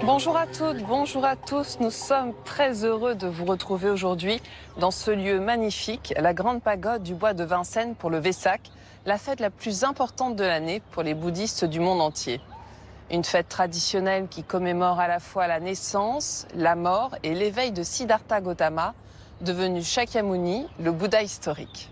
Bonjour à toutes, bonjour à tous. Nous sommes très heureux de vous retrouver aujourd'hui dans ce lieu magnifique, la grande pagode du bois de Vincennes pour le Vesak, la fête la plus importante de l'année pour les bouddhistes du monde entier. Une fête traditionnelle qui commémore à la fois la naissance, la mort et l'éveil de Siddhartha Gautama, devenu Shakyamuni, le Bouddha historique.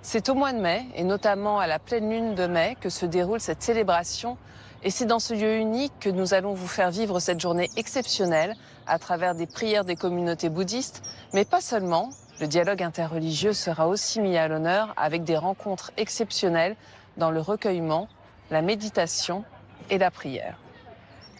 C'est au mois de mai, et notamment à la pleine lune de mai, que se déroule cette célébration. Et c'est dans ce lieu unique que nous allons vous faire vivre cette journée exceptionnelle à travers des prières des communautés bouddhistes, mais pas seulement. Le dialogue interreligieux sera aussi mis à l'honneur avec des rencontres exceptionnelles dans le recueillement, la méditation et la prière.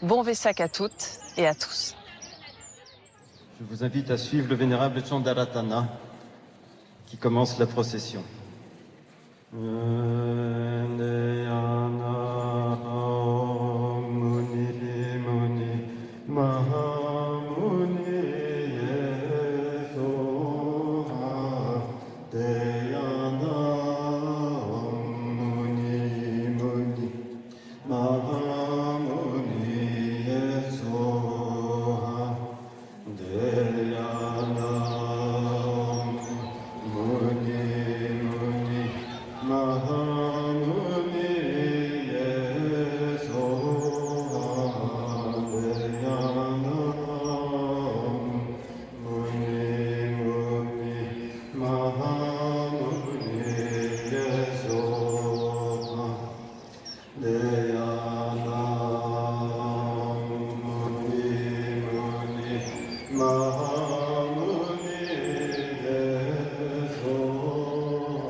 Bon Vesak à toutes et à tous. Je vous invite à suivre le vénérable Chandaratana qui commence la procession.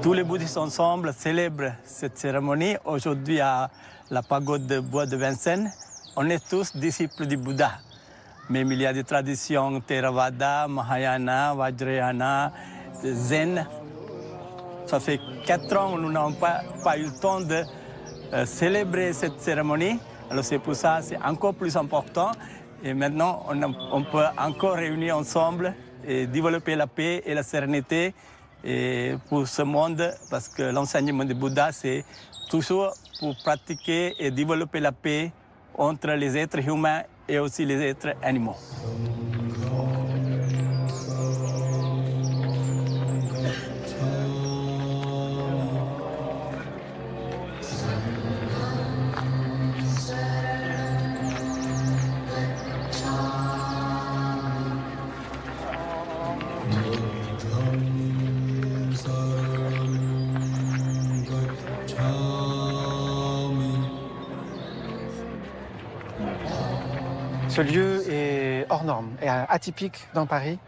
Tous les bouddhistes ensemble célèbrent cette cérémonie aujourd'hui à la pagode de bois de Vincennes. On est tous disciples du Bouddha. Même il y a des traditions Theravada, Mahayana, Vajrayana, Zen. Ça fait 4 ans que nous n'avons pas eu le temps de célébrer cette cérémonie. Alors c'est pour ça que c'est encore plus important. Et maintenant, on peut encore réunir ensemble et développer la paix et la sérénité et pour ce monde, parce que l'enseignement du Bouddha, c'est toujours pour pratiquer et développer la paix entre les êtres humains et aussi les êtres animaux. Ce lieu est hors norme et atypique dans Paris.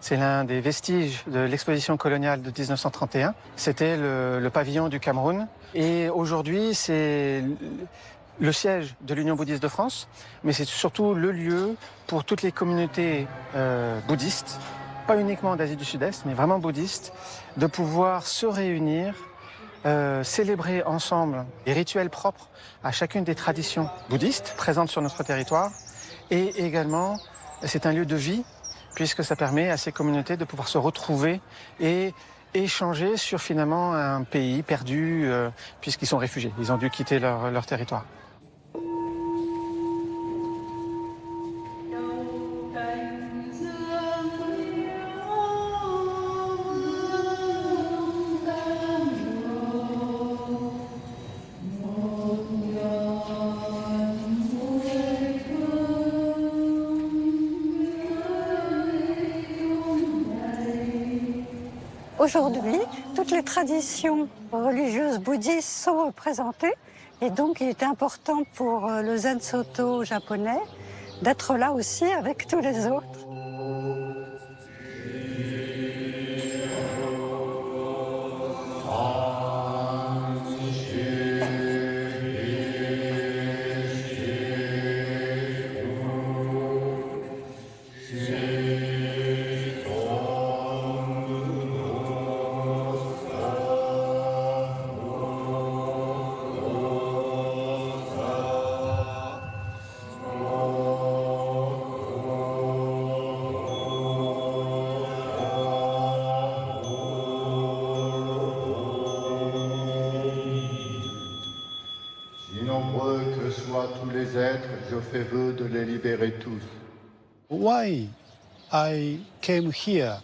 C'est l'un des vestiges de l'exposition coloniale de 1931. C'était le pavillon du Cameroun. Et aujourd'hui, c'est le siège de l'Union bouddhiste de France, mais c'est surtout le lieu pour toutes les communautés bouddhistes, pas uniquement d'Asie du Sud-Est, mais vraiment bouddhistes, de pouvoir se réunir, célébrer ensemble les rituels propres à chacune des traditions bouddhistes présentes sur notre territoire. Et également, c'est un lieu de vie, puisque ça permet à ces communautés de pouvoir se retrouver et échanger sur finalement un pays perdu, puisqu'ils sont réfugiés. Ils ont dû quitter leur territoire. Aujourd'hui, toutes les traditions religieuses bouddhistes sont représentées et donc il est important pour le Zen Soto japonais d'être là aussi avec tous les autres. tous les êtres, je fais vœu de les libérer tous. Why I came here?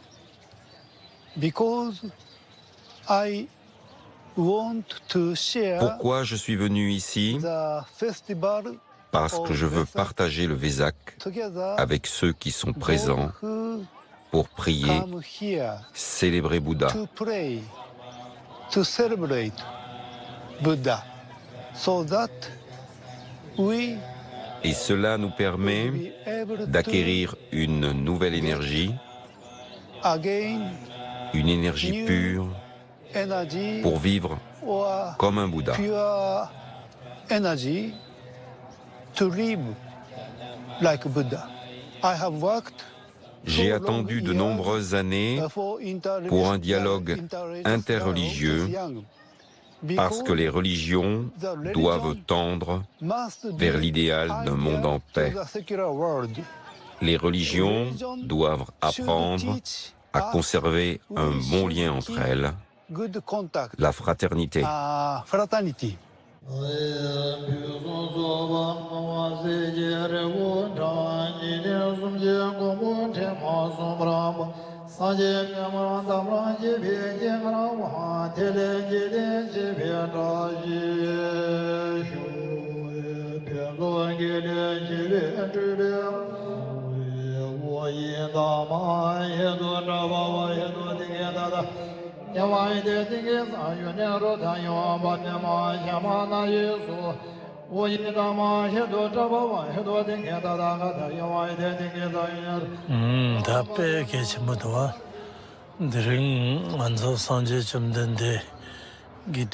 Because I want to share Pourquoi je suis venu ici? the festival Parce que je veux partager le Vesak together avec ceux qui sont présents who pour prier, come here célébrer Bouddha. to pray, to celebrate Buddha, so that we Et cela nous permet will be able to d'acquérir une nouvelle énergie, again une énergie pure energy pour vivre or comme un Bouddha. pure energy to live like Buddha. I have worked J'ai attendu de nombreuses années pour un dialogue interreligieux parce que les religions doivent tendre vers l'idéal d'un monde en paix. Les religions doivent apprendre à conserver un bon lien entre elles, la fraternité. Fraternity.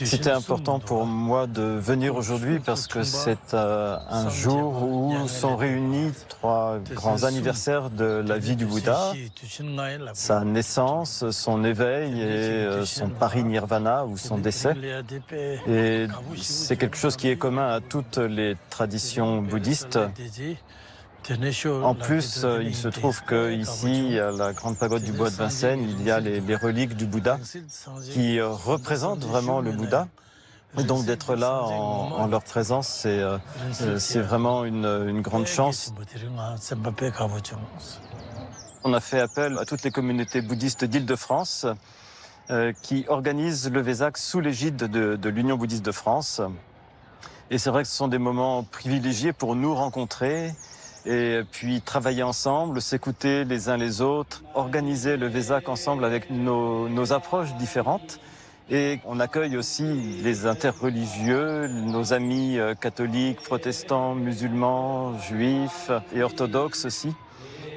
C'était important pour moi de venir aujourd'hui parce que c'est un jour où sont réunis trois grands anniversaires de la vie du Bouddha, sa naissance, son éveil et son parinirvana ou son décès. Et c'est quelque chose qui est commun à toutes les traditions bouddhistes. En plus, il se trouve qu'ici, à la grande pagode du bois de Vincennes, il y a les reliques du Bouddha qui représentent vraiment le Bouddha. Et donc d'être là en leur présence, c'est vraiment une grande chance. On a fait appel à toutes les communautés bouddhistes d'Île-de-France qui organisent le Vesak sous l'égide de l'Union bouddhiste de France. Et c'est vrai que ce sont des moments privilégiés pour nous rencontrer et puis travailler ensemble, s'écouter les uns les autres, organiser le Vesak ensemble avec nos approches différentes. Et on accueille aussi les interreligieux, nos amis catholiques, protestants, musulmans, juifs et orthodoxes aussi.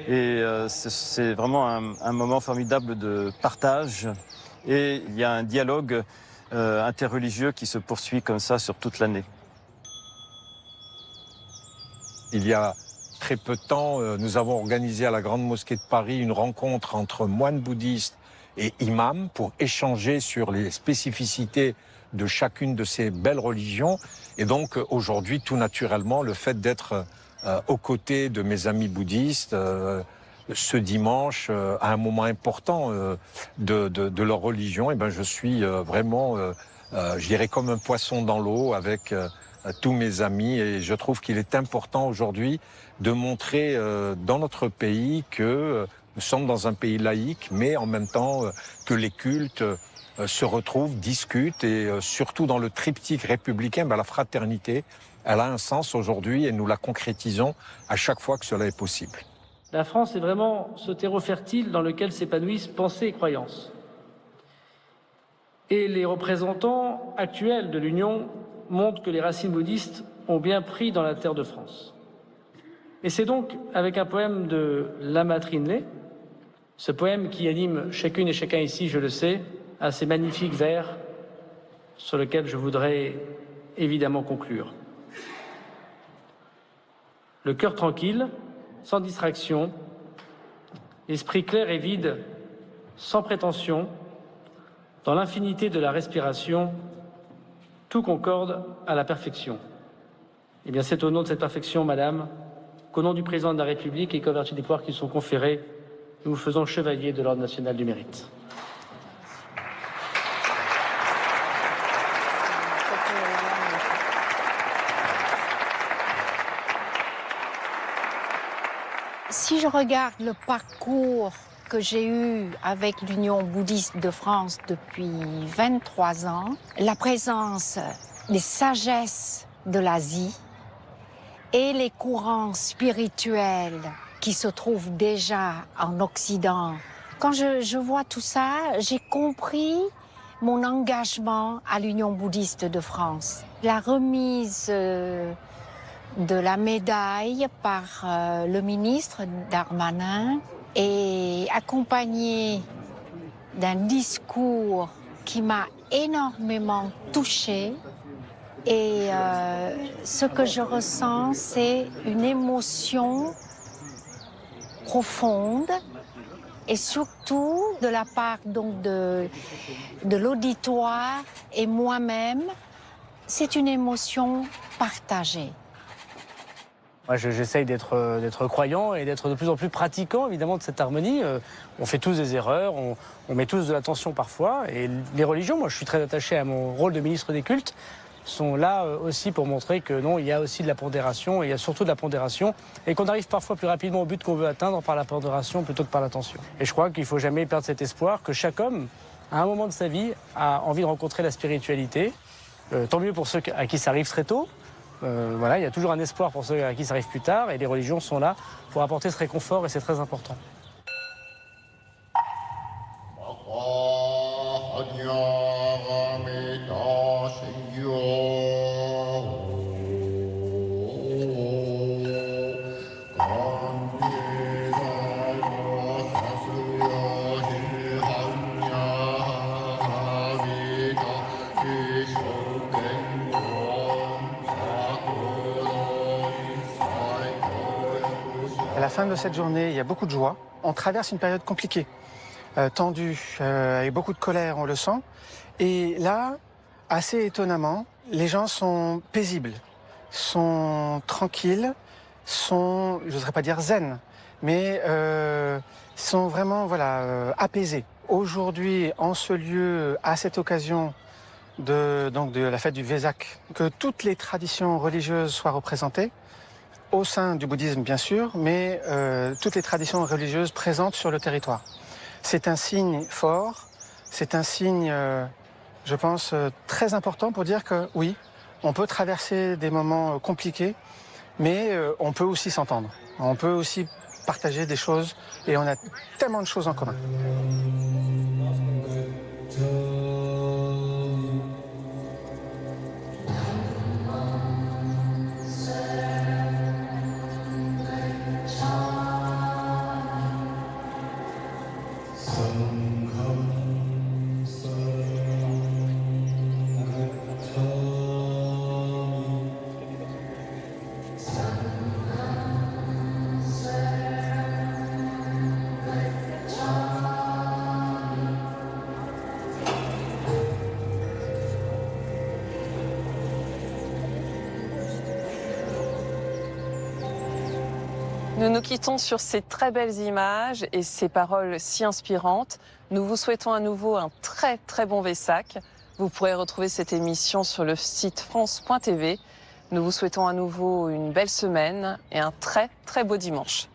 Et c'est vraiment un moment formidable de partage. Et il y a un dialogue interreligieux qui se poursuit comme ça sur toute l'année. Il y a très peu de temps, nous avons organisé à la Grande Mosquée de Paris une rencontre entre moines bouddhistes et imams pour échanger sur les spécificités de chacune de ces belles religions. Et donc aujourd'hui, tout naturellement, le fait d'être aux côtés de mes amis bouddhistes ce dimanche, à un moment important de leur religion, et ben je suis vraiment, je dirais, comme un poisson dans l'eau avec tous mes amis. Et je trouve qu'il est important aujourd'hui de montrer dans notre pays que nous sommes dans un pays laïque, mais en même temps que les cultes se retrouvent, discutent, et surtout dans le triptyque républicain, la fraternité, elle a un sens aujourd'hui et nous la concrétisons à chaque fois que cela est possible. La France est vraiment ce terreau fertile dans lequel s'épanouissent pensées et croyances. Et les représentants actuels de l'Union montrent que les racines bouddhistes ont bien pris dans la terre de France. Et c'est donc avec un poème de Lama Trinley, ce poème qui anime chacune et chacun ici, je le sais, à ces magnifiques vers sur lesquels je voudrais évidemment conclure. Le cœur tranquille, sans distraction, l'esprit clair et vide, sans prétention, dans l'infinité de la respiration, tout concorde à la perfection. Eh bien, c'est au nom de cette perfection, Madame, qu'au nom du Président de la République et qu'au-vertu des pouvoirs qui sont conférés, nous vous faisons chevalier de l'Ordre national du mérite. Si je regarde le parcours que j'ai eu avec l'Union bouddhiste de France depuis 23 ans, la présence des sagesses de l'Asie et les courants spirituels qui se trouvent déjà en Occident. Quand je vois tout ça, j'ai compris mon engagement à l'Union bouddhiste de France. La remise de la médaille par le ministre Darmanin et accompagné d'un discours qui m'a énormément touchée. Et ce que je ressens, c'est une émotion profonde et surtout de la part donc de l'auditoire et moi-même, c'est une émotion partagée. Moi, j'essaye d'être croyant et d'être de plus en plus pratiquant, évidemment, de cette harmonie. On fait tous des erreurs, on met tous de l'attention parfois. Et les religions, moi, je suis très attaché à mon rôle de ministre des cultes, sont là aussi pour montrer que non, il y a aussi de la pondération, et il y a surtout de la pondération, et qu'on arrive parfois plus rapidement au but qu'on veut atteindre par la pondération plutôt que par l'attention. Et je crois qu'il ne faut jamais perdre cet espoir que chaque homme, à un moment de sa vie, a envie de rencontrer la spiritualité. Tant mieux pour ceux à qui ça arrive très tôt. Voilà, il y a toujours un espoir pour ceux à qui ça arrive plus tard, et les religions sont là pour apporter ce réconfort, et c'est très important. À la fin de cette journée, il y a beaucoup de joie. On traverse une période compliquée, tendue, avec beaucoup de colère, on le sent. Et là, assez étonnamment, les gens sont paisibles, sont tranquilles, sont, je n'oserais pas dire zen, mais sont vraiment apaisés. Aujourd'hui, en ce lieu, à cette occasion de la fête du Vesak, que toutes les traditions religieuses soient représentées, au sein du bouddhisme bien sûr, mais toutes les traditions religieuses présentes sur le territoire. C'est un signe fort, c'est un signe, je pense, très important pour dire que oui, on peut traverser des moments compliqués, mais on peut aussi s'entendre, on peut aussi partager des choses, et on a tellement de choses en commun. Nous nous quittons sur ces très belles images et ces paroles si inspirantes. Nous vous souhaitons à nouveau un très très bon Vesak. Vous pourrez retrouver cette émission sur le site france.tv. Nous vous souhaitons à nouveau une belle semaine et un très très beau dimanche.